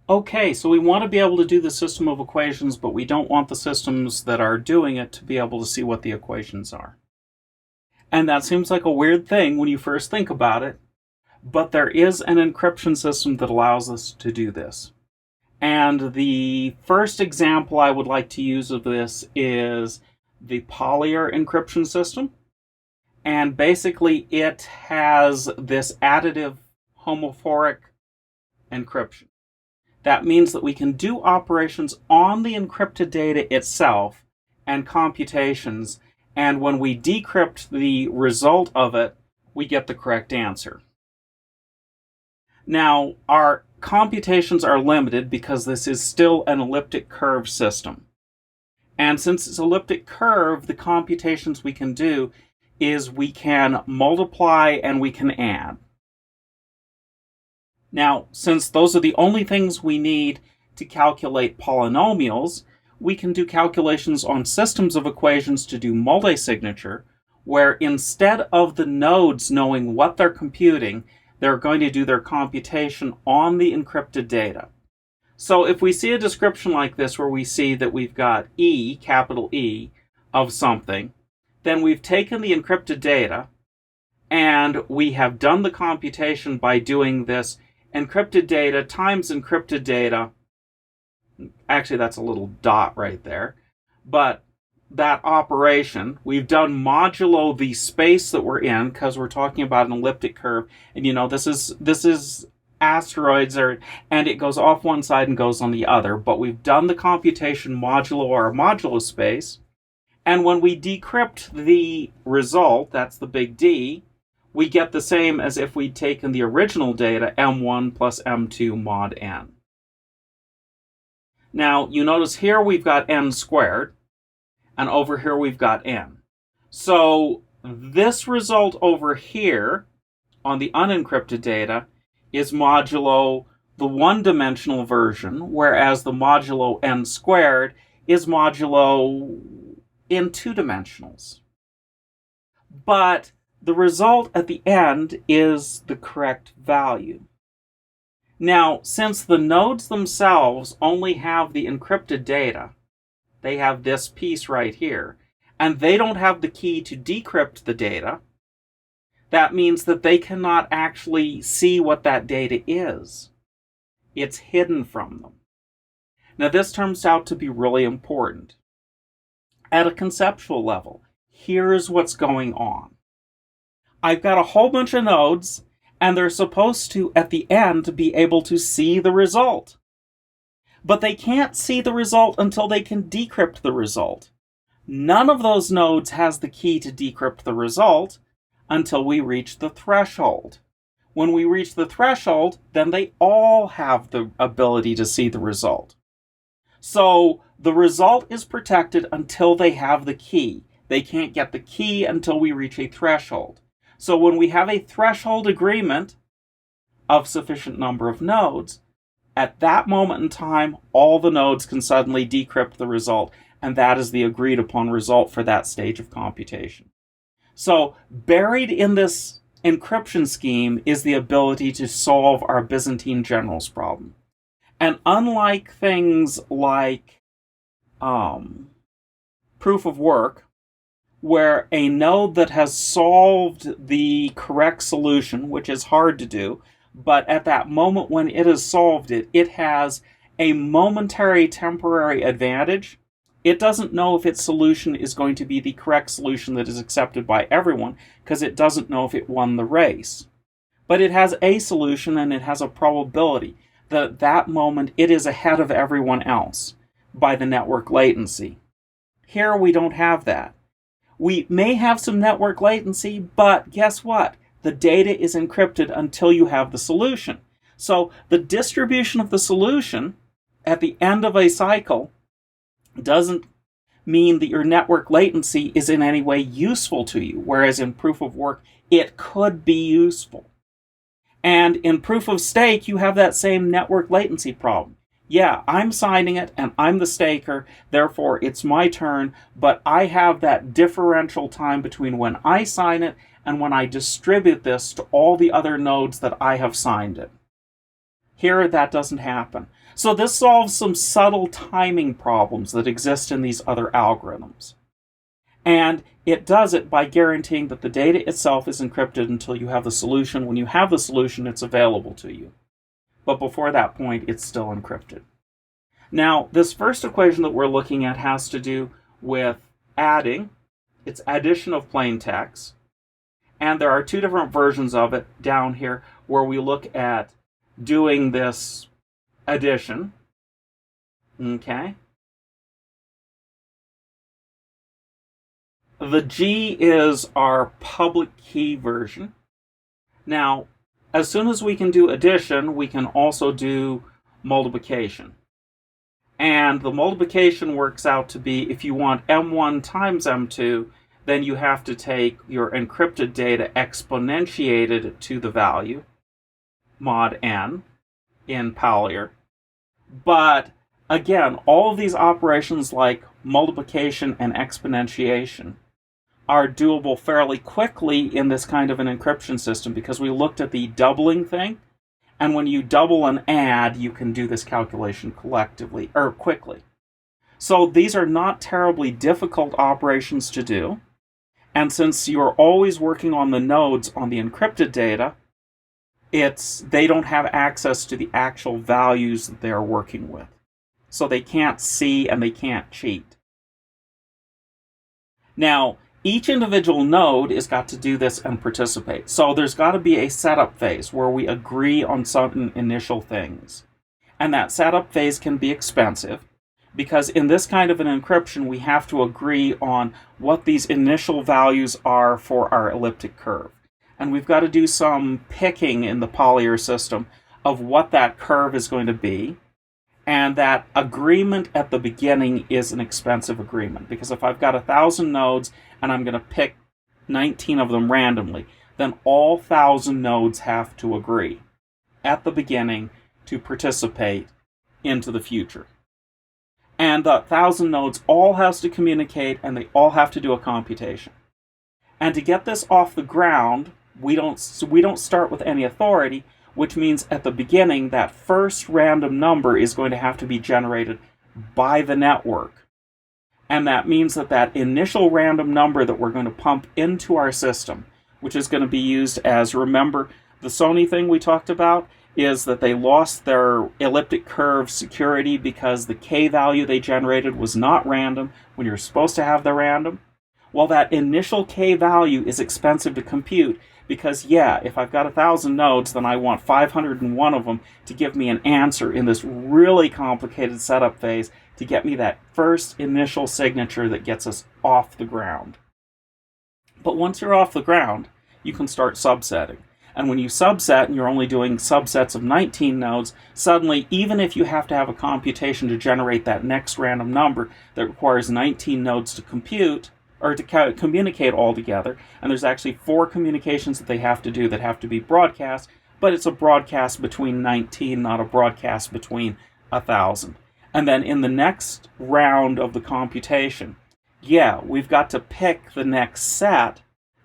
Okay, so we want to be able to do the system of equations, but we don't want the systems that are doing it to be able to see what the equations are. And that seems like a weird thing when you first think about it, but there is an encryption system that allows us to do this. And the first example I would like to use of this is the polyar encryption system. And basically it has this additive homomorphic encryption. That means that we can do operations on the encrypted data itself and computations, and when we decrypt the result of it, we get the correct answer. Now, our computations are limited because this is still an elliptic curve system. And since it's elliptic curve, the computations we can do is we can multiply and we can add. Now, since those are the only things we need to calculate polynomials, we can do calculations on systems of equations to do multi-signature, where instead of the nodes knowing what they're computing, they're going to do their computation on the encrypted data. So if we see a description like this where we see that we've got E, capital E, of something, then we've taken the encrypted data and we have done the computation by doing this encrypted data times encrypted data. Actually, that's a little dot right there. But that operation, we've done modulo the space that we're in, because we're talking about an elliptic curve. And this is asteroids, and it goes off one side and goes on the other. But we've done the computation modulo our modulo space. And when we decrypt the result, that's the big D, we get the same as if we'd taken the original data, M1 plus M2 mod n. Now, you notice here we've got n squared, and over here we've got n. So this result over here on the unencrypted data is modulo the one-dimensional version, whereas the modulo n squared is modulo in two dimensionals. But the result at the end is the correct value. Now, since the nodes themselves only have the encrypted data, they have this piece right here, and they don't have the key to decrypt the data, that means that they cannot actually see what that data is. It's hidden from them. Now, this turns out to be really important. At a conceptual level, here's what's going on. I've got a whole bunch of nodes, and they're supposed to, at the end, be able to see the result. But they can't see the result until they can decrypt the result. None of those nodes has the key to decrypt the result until we reach the threshold. When we reach the threshold, then they all have the ability to see the result. So the result is protected until they have the key. They can't get the key until we reach a threshold. So when we have a threshold agreement of sufficient number of nodes, at that moment in time, all the nodes can suddenly decrypt the result, and that is the agreed upon result for that stage of computation. So buried in this encryption scheme is the ability to solve our Byzantine generals problem. And unlike things like proof of work, where a node that has solved the correct solution, which is hard to do, but at that moment when it has solved it, it has a momentary temporary advantage. It doesn't know if its solution is going to be the correct solution that is accepted by everyone, because it doesn't know if it won the race. But it has a solution, and it has a probability that at that moment it is ahead of everyone else by the network latency. Here we don't have that. We may have some network latency, but guess what? The data is encrypted until you have the solution. So the distribution of the solution at the end of a cycle doesn't mean that your network latency is in any way useful to you, whereas in proof of work, it could be useful. And in proof of stake, you have that same network latency problem. Yeah, I'm signing it, and I'm the staker, therefore it's my turn, but I have that differential time between when I sign it and when I distribute this to all the other nodes that I have signed it. Here, that doesn't happen. So this solves some subtle timing problems that exist in these other algorithms. And it does it by guaranteeing that the data itself is encrypted until you have the solution. When you have the solution, it's available to you. But before that point, it's still encrypted. Now, this first equation that we're looking at has to do with adding. It's addition of plain text. And there are two different versions of it down here where we look at doing this addition. Okay. The G is our public key version. Now, as soon as we can do addition, we can also do multiplication. And the multiplication works out to be, if you want M1 times M2, then you have to take your encrypted data exponentiated to the value, mod n, in Paulier. But again, all of these operations like multiplication and exponentiation are doable fairly quickly in this kind of an encryption system because we looked at the doubling thing, and when you double and add, you can do this calculation quickly. So these are not terribly difficult operations to do, and since you're always working on the nodes on the encrypted data, they don't have access to the actual values that they're working with. So they can't see and they can't cheat. Now, each individual node has got to do this and participate. So there's got to be a setup phase where we agree on certain initial things. And that setup phase can be expensive because in this kind of an encryption, we have to agree on what these initial values are for our elliptic curve. And we've got to do some picking in the Paulier system of what that curve is going to be. And that agreement at the beginning is an expensive agreement. Because if I've got 1,000 nodes and I'm going to pick 19 of them randomly, then all 1,000 nodes have to agree at the beginning to participate into the future. And the 1,000 nodes all has to communicate and they all have to do a computation. And to get this off the ground, we don't start with any authority, which means at the beginning, that first random number is going to have to be generated by the network. And that means that that initial random number that we're going to pump into our system, which is going to be used as, remember, the Sony thing we talked about is that they lost their elliptic curve security because the K value they generated was not random when you're supposed to have the random. Well, that initial K value is expensive to compute because, yeah, if I've got 1,000 nodes, then I want 501 of them to give me an answer in this really complicated setup phase to get me that first initial signature that gets us off the ground. But once you're off the ground, you can start subsetting. And when you subset and you're only doing subsets of 19 nodes, suddenly, even if you have to have a computation to generate that next random number that requires 19 nodes to compute, or to communicate all together, and there's actually 4 communications that they have to do that have to be broadcast, but it's a broadcast between 19, not a broadcast between 1,000. And then in the next round of the computation, yeah, we've got to pick the next set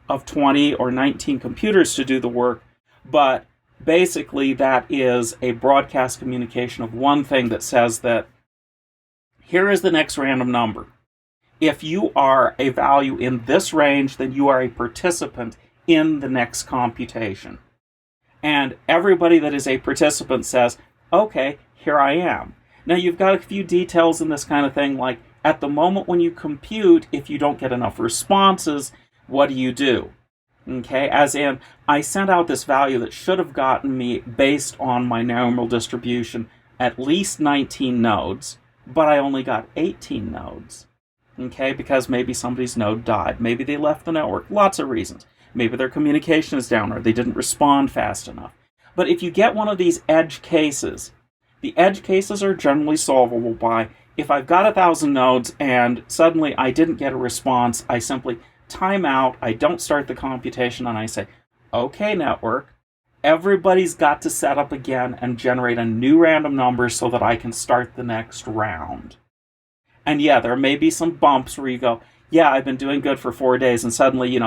of 20 or 19 computers to do the work, but basically that is a broadcast communication of one thing that says that here is the next random number. If you are a value in this range, then you are a participant in the next computation. And everybody that is a participant says, okay, here I am. Now you've got a few details in this kind of thing, like at the moment when you compute, if you don't get enough responses, what do? Okay, as in, I sent out this value that should have gotten me, based on my normal distribution, at least 19 nodes, but I only got 18 nodes. Okay, because maybe somebody's node died. Maybe they left the network. Lots of reasons. Maybe their communication is down or they didn't respond fast enough. But if you get one of these edge cases, the edge cases are generally solvable by, if I've got 1,000 nodes and suddenly I didn't get a response, I simply time out, I don't start the computation, and I say, okay, network, everybody's got to set up again and generate a new random number so that I can start the next round. And yeah, there may be some bumps where you go, yeah, I've been doing good for 4 days, and suddenly,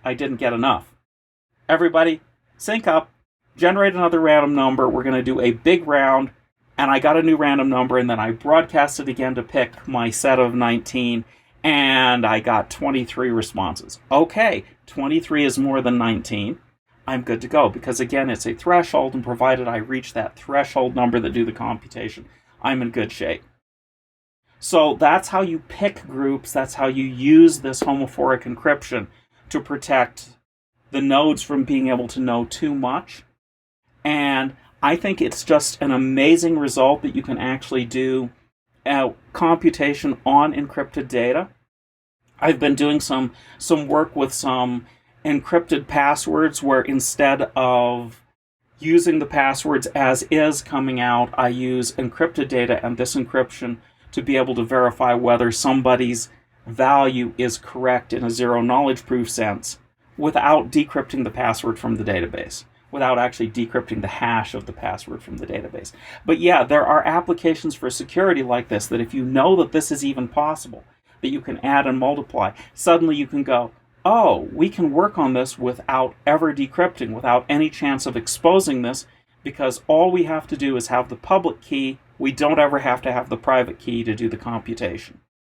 I didn't get enough. Everybody, sync up, generate another random number, we're going to do a big round, and I got a new random number, and then I broadcast it again to pick my set of 19, and I got 23 responses. Okay, 23 is more than 19. I'm good to go, because again, it's a threshold, and provided I reach that threshold number that do the computation, I'm in good shape. So that's how you pick groups, that's how you use this homomorphic encryption to protect the nodes from being able to know too much. And I think it's just an amazing result that you can actually do computation on encrypted data. I've been doing some work with some encrypted passwords where instead of using the passwords as is coming out, I use encrypted data and this encryption to be able to verify whether somebody's value is correct in a zero knowledge proof sense without decrypting the password from the database, without actually decrypting the hash of the password from the database. But yeah, there are applications for security like this that if you know that this is even possible, that you can add and multiply, suddenly you can go, oh, we can work on this without ever decrypting, without any chance of exposing this, because all we have to do is have the public key. We don't ever have to have the private key to do the computation.